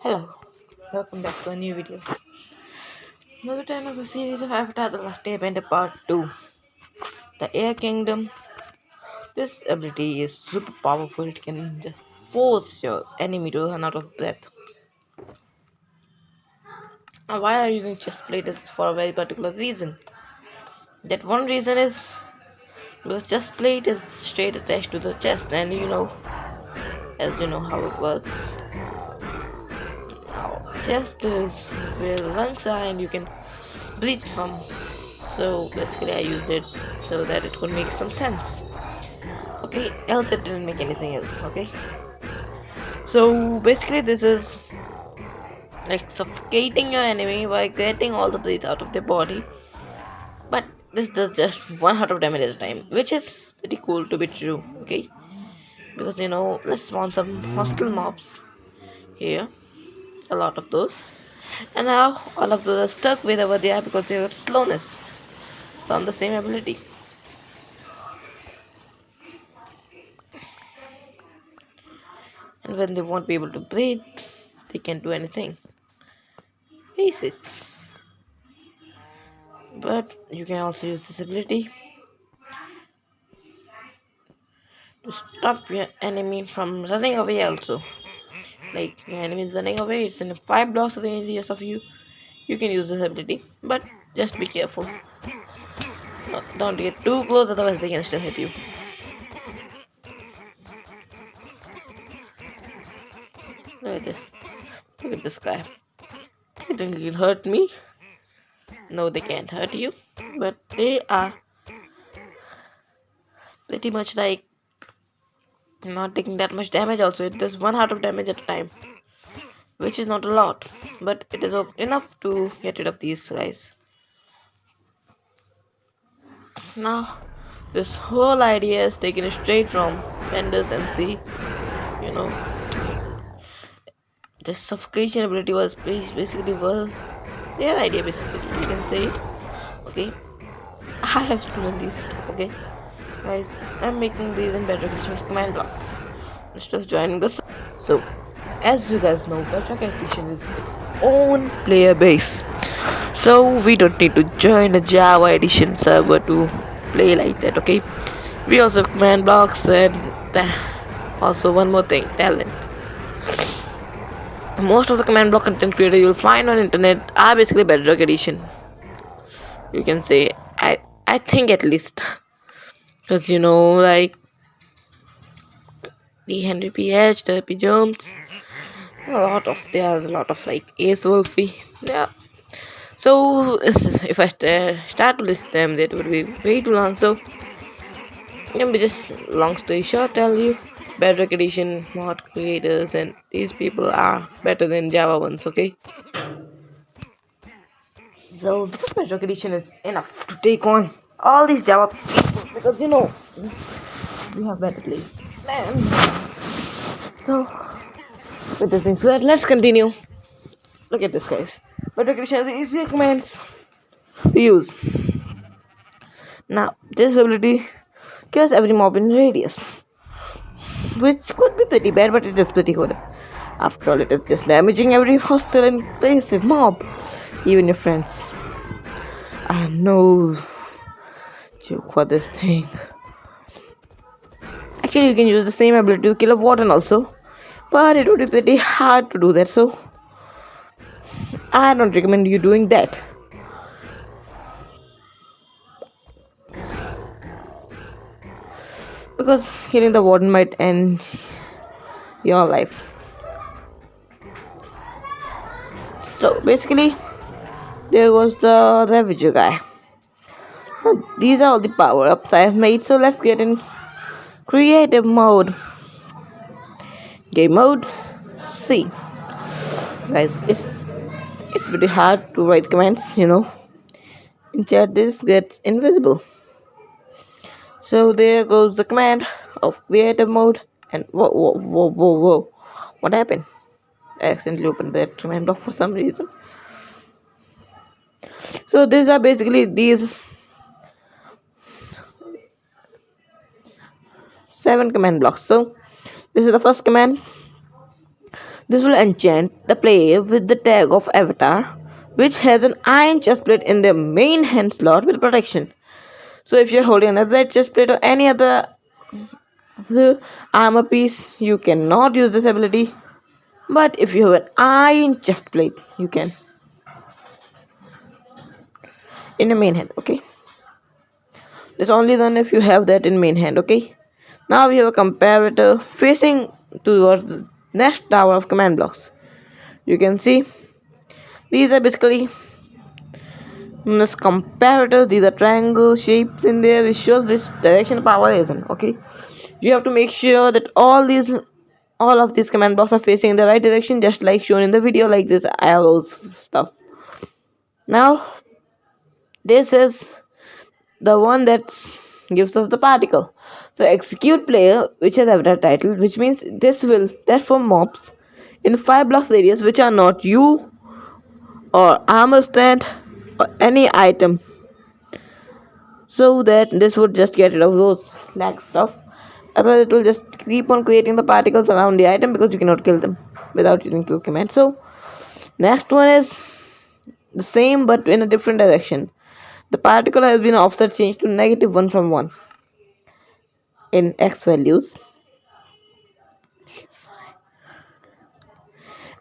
Hello, welcome back to a new video. Another time of the series of Avatar: The Last Airbender Part 2. The Air Kingdom. This ability is super powerful. It can just force your enemy to run out of breath. And why are you using chest plate is for a very particular reason. That one reason is because chest plate is straight attached to the chest, and as you know how it works. Now, chest is where the lungs are, and you can breathe from. So basically, I used it so that it could make some sense. Okay, else it didn't make anything else. Okay, so basically, this is like suffocating your enemy by getting all the breath out of their body. But this does just one heart of damage at a time, which is pretty cool to be true. Okay, because let's spawn some hostile mobs here, a lot of those, and now all of those are stuck wherever they are because they have slowness from the same ability. And when they won't be able to breathe, they can't do anything. Basics. But you can also use this ability to stop your enemy from running away also. Like your enemy is running away, it's in 5 blocks of the radius of you. You can use this ability. But just be careful. No, don't get too close, otherwise they can still hit you. Look at this. Look at this guy. You think he can hurt me? No, they can't hurt you. But they are pretty much like not taking that much damage also. It does one heart of damage at a time, which is not a lot, but it is enough to get rid of these guys. Now, this whole idea is taken straight from Bender's MC. You know, this suffocation ability was basically was their idea. Basically, you can say it. Okay, I have stolen these stuff. Okay, guys, I'm making these in bedrock edition command blocks instead of joining the. So, as you guys know, bedrock edition is its own player base. So we don't need to join a Java edition server to play like that, okay? We also have command blocks and also one more thing, talent. Most of the command block content creator you'll find on internet are basically bedrock edition. You can say I think at least. Because like the Henry PH, the P Jones, there's a lot of like Ace Wolfie. Yeah. So if I start to list them, that would be way too long. So let me just long story short tell you, bedrock edition mod creators and these people are better than Java ones. Okay, so this bedrock edition is enough to take on all these Java people because we have better place. And so with this being said, let's continue. Look at this, guys. Bedrock edition has easy commands to use. Now this ability kills every mob in radius, which could be pretty bad, but it is pretty good. After all, it is just damaging every hostile and passive mob, even your friends. I know joke for this thing. Actually, you can use the same ability to kill a warden also, but it would be pretty hard to do that, so I don't recommend you doing that. Because killing the warden might end your life. So basically, there goes the Ravager guy. These are all the power ups I have made, so let's get in creative mode. Game mode C. Guys, it's pretty hard to write commands, In chat this gets invisible. So there goes the command of creative mode, and whoa. What happened? I accidentally opened that command block for some reason. So these are basically these 7 command blocks. So this is the first command. This will enchant the player with the tag of Avatar, which has an iron chestplate in their main hand slot with protection. So if you're holding another chestplate or any other armor piece, you cannot use this ability. But if you have an iron chestplate, you can in your main hand. Okay, it's only done if you have that in main hand. Okay. Now we have a comparator facing towards the next tower of command blocks. You can see these are basically this comparators. These are triangle shapes in there which shows which direction power is in. Okay, you have to make sure that all of these command blocks are facing in the right direction, just like shown in the video, like this arrows stuff. Now this is the one that gives us the particle. So execute player, which has avatar title, which means this will that for mobs in 5 blocks radius which are not you or armor stand or any item, so that this would just get rid of those lag stuff. Otherwise it will just keep on creating the particles around the item because you cannot kill them without using kill command. So next one is the same but in a different direction. The particle has been offset changed to -1 from 1 in x values,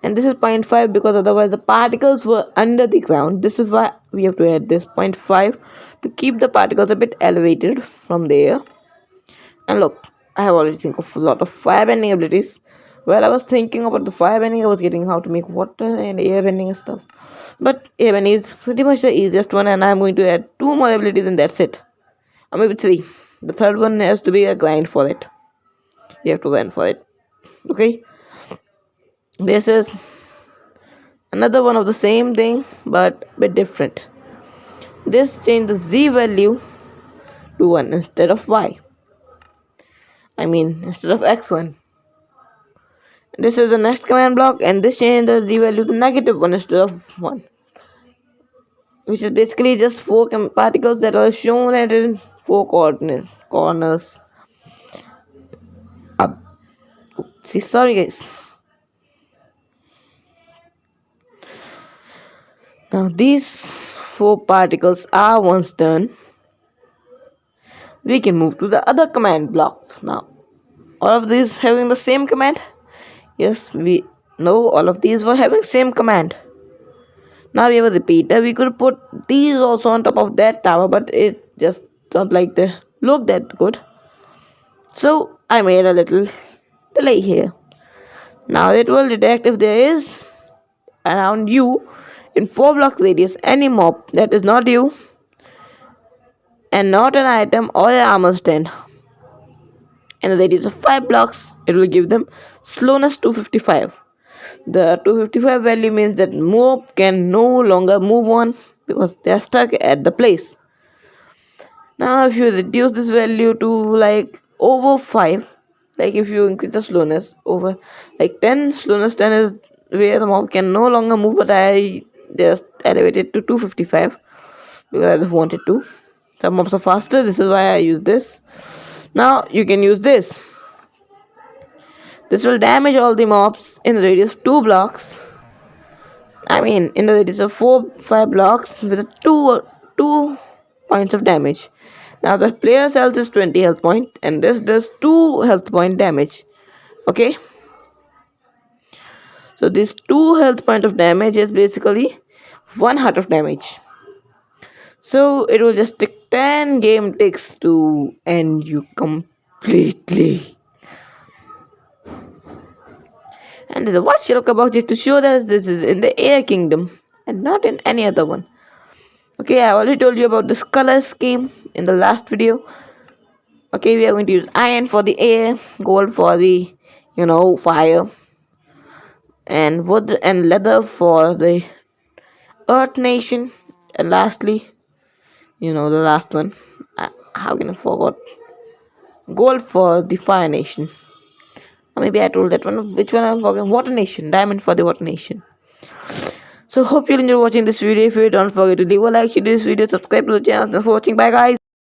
and this is 0.5 because otherwise the particles were under the ground. This is why we have to add this 0.5 to keep the particles a bit elevated from there. And look, I have already think of a lot of firebending abilities. While I was thinking about the firebending, I was getting how to make water and airbending and stuff. But airbending is pretty much the easiest one, and I'm going to add 2 more abilities and that's it. Or maybe 3. The third one has to be a grind for it. You have to grind for it. Okay. This is another one of the same thing but a bit different. This changes the z value to 1 instead of y. I mean instead of x1. This is the next command block, and this changes the z value to -1 instead of 1, which is basically just 4 particles that are shown at in 4 corners. See, sorry guys. Now these 4 particles are once done, we can move to the other command blocks. Now all of these having the same command. Yes, we know all of these were having same command. Now we have a repeater. We could put these also on top of that tower, but it just don't like the look that good. So I made a little delay here. Now it will detect if there is around you in 4 block radius any mob that is not you and not an item or an armor stand. In a radius of 5 blocks, it will give them slowness 255. The 255 value means that mob can no longer move on because they are stuck at the place. Now if you reduce this value to like over 5, like if you increase the slowness over like 10, slowness 10 is where the mob can no longer move, but I just elevated to 255 because I just wanted to. Some mobs are faster, this is why I use this. Now you can use this. This will damage all the mobs in the radius of 2 blocks. I mean in the radius of 5 blocks with 2 points of damage. Now the player's health is 20 health point and this does 2 health point damage. Okay. So this 2 health point of damage is basically 1 heart of damage. So it will just take 10 game ticks to end you completely. And there's a white shell box just to show that this is in the air kingdom and not in any other one. Okay, I already told you about this color scheme in the last video. Okay, we are going to use iron for the air, gold for the fire, and wood and leather for the earth nation, and lastly the last one, how can I forget, gold for the fire nation. Or maybe I told that one, which one I'm forgetting, water nation, diamond for the water nation. So hope you enjoyed watching this video. If you don't forget to leave a like, share this video, subscribe to the channel. Thanks for watching. Bye guys.